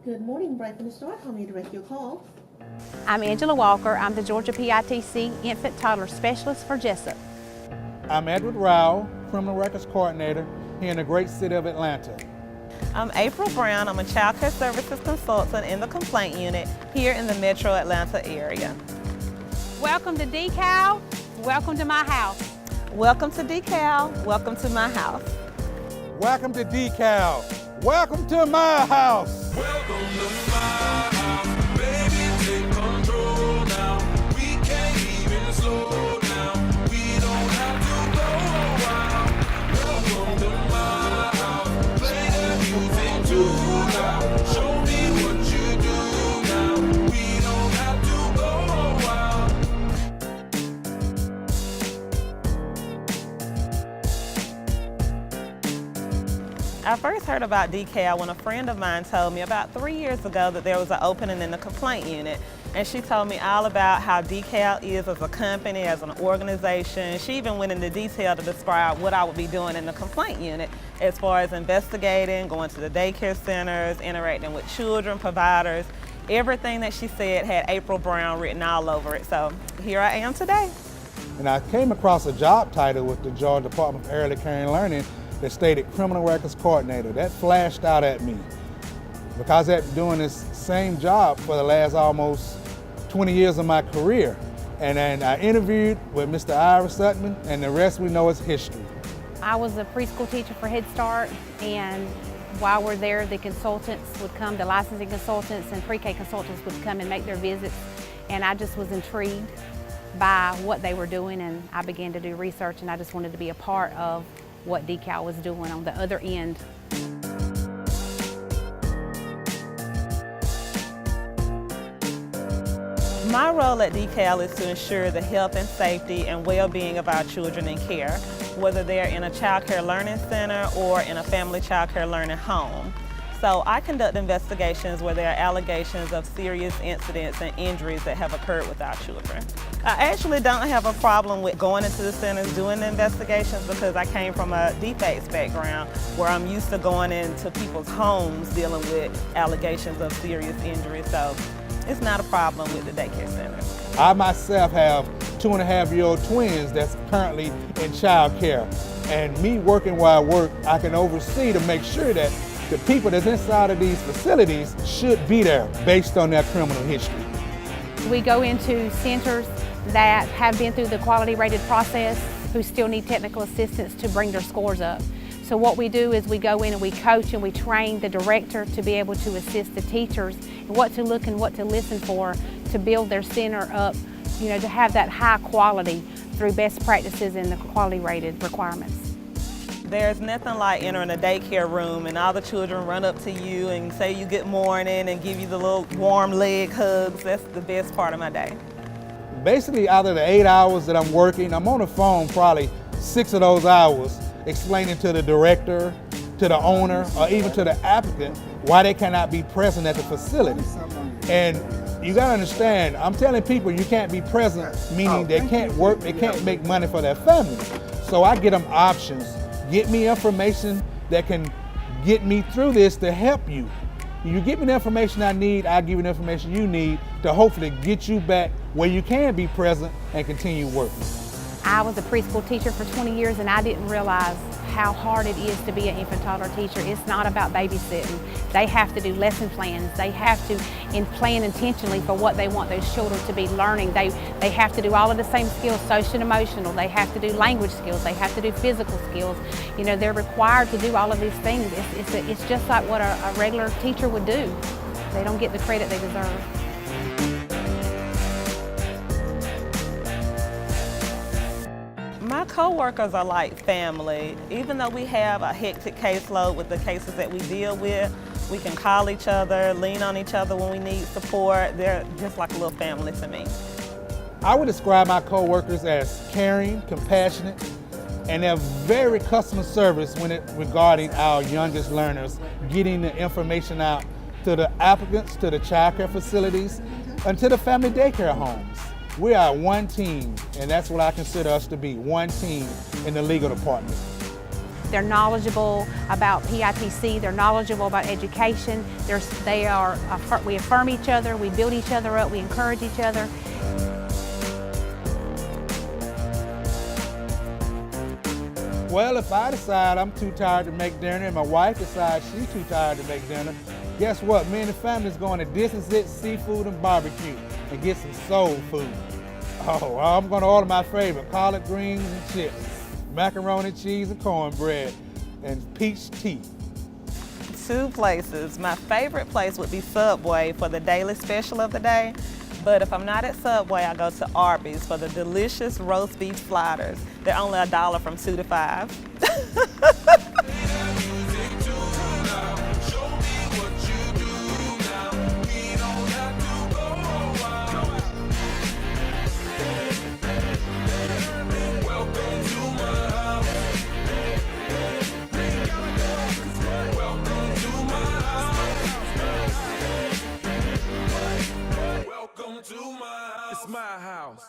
Good morning, Bright from the Start. How may I direct your call? I'm Angela Walker. I'm the Georgia PITC Infant Toddler Specialist for Jessup. I'm Edward Rowell, Criminal Records Coordinator here in the great city of Atlanta. I'm April Brown. I'm a Child Care Services Consultant in the Complaint Unit here in the Metro Atlanta area. Welcome to Decal. Welcome to my house. Welcome to Decal. Welcome to my house. Welcome to Decal. Welcome to my house. Welcome to my house, baby, take control now. We can't even slow down. We don't have to go wild. Welcome to my house, play the music too loud. Show me what you do now. We don't have to go wild. I first heard about Decal when a friend of mine told me about 3 years ago that there was an opening in the Complaint Unit. And she told me all about how Decal is as a company, as an organization. She even went into detail to describe what I would be doing in the Complaint Unit as far as investigating, going to the daycare centers, interacting with children, providers. Everything that she said had April Brown written all over it. So here I am today. And I came across a job title with the Georgia Department of Early Care and Learning that stated Criminal Records Coordinator. That flashed out at me because I've been doing this same job for the last almost 20 years of my career. And then I interviewed with Mr. Ira Sutton, and the rest we know is history. I was a preschool teacher for Head Start, and while we're there, the consultants would come, the licensing consultants and pre-K consultants would come and make their visits, and I just was intrigued by what they were doing, and I began to do research, and I just wanted to be a part of what Decal was doing on the other end. My role at Decal is to ensure the health and safety and well-being of our children in care, whether they're in a child care learning center or in a family child care learning home. So I conduct investigations where there are allegations of serious incidents and injuries that have occurred with our children. I actually don't have a problem with going into the centers doing the investigations because I came from a defects background where I'm used to going into people's homes dealing with allegations of serious injuries. So it's not a problem with the daycare centers. I myself have 2.5-year-old twins that's currently in child care. And me working where I work, I can oversee to make sure that the people that's inside of these facilities should be there based on their criminal history. We go into centers that have been through the quality rated process who still need technical assistance to bring their scores up. So what we do is we go in and we coach and we train the director to be able to assist the teachers in what to look and what to listen for to build their center up, to have that high quality through best practices and the quality rated requirements. There's nothing like entering a daycare room and all the children run up to you and say you good morning and give you the little warm leg hugs. That's the best part of my day. Basically, out of the 8 hours that I'm working, I'm on the phone probably 6 of those hours explaining to the director, to the owner, or even to the applicant why they cannot be present at the facility. And you gotta understand, I'm telling people you can't be present, meaning they can't work, they can't make money for their family. So I get them options. Get me information that can get me through this to help you. You get me the information I need, I'll give you the information you need to hopefully get you back where you can be present and continue working. I was a preschool teacher for 20 years and I didn't realize how hard it is to be an infant toddler teacher. It's not about babysitting. They have to do lesson plans. They have to plan intentionally for what they want those children to be learning. They have to do all of the same skills, social and emotional. They have to do language skills. They have to do physical skills. They're required to do all of these things. It's just like what a regular teacher would do. They don't get the credit they deserve. My co-workers are like family. Even though we have a hectic caseload with the cases that we deal with, we can call each other, lean on each other when we need support. They're just like a little family to me. I would describe my co-workers as caring, compassionate, and they're very customer service regarding our youngest learners, getting the information out to the applicants, to the child care facilities, and to the family daycare homes. We are one team, and that's what I consider us to be, one team in the legal department. They're knowledgeable about PITC, they're knowledgeable about education, we affirm each other, we build each other up, we encourage each other. Well, if I decide I'm too tired to make dinner and my wife decides she's too tired to make dinner, guess what? Me and the family's going to This Is It Seafood and Barbecue and get some soul food. Oh, I'm going to order my favorite, collard greens and chips, macaroni, cheese, and cornbread, and peach tea. 2 places. My favorite place would be Subway for the daily special of the day. But if I'm not at Subway, I go to Arby's for the delicious roast beef sliders. They're only $1 from 2 to 5. It's my house.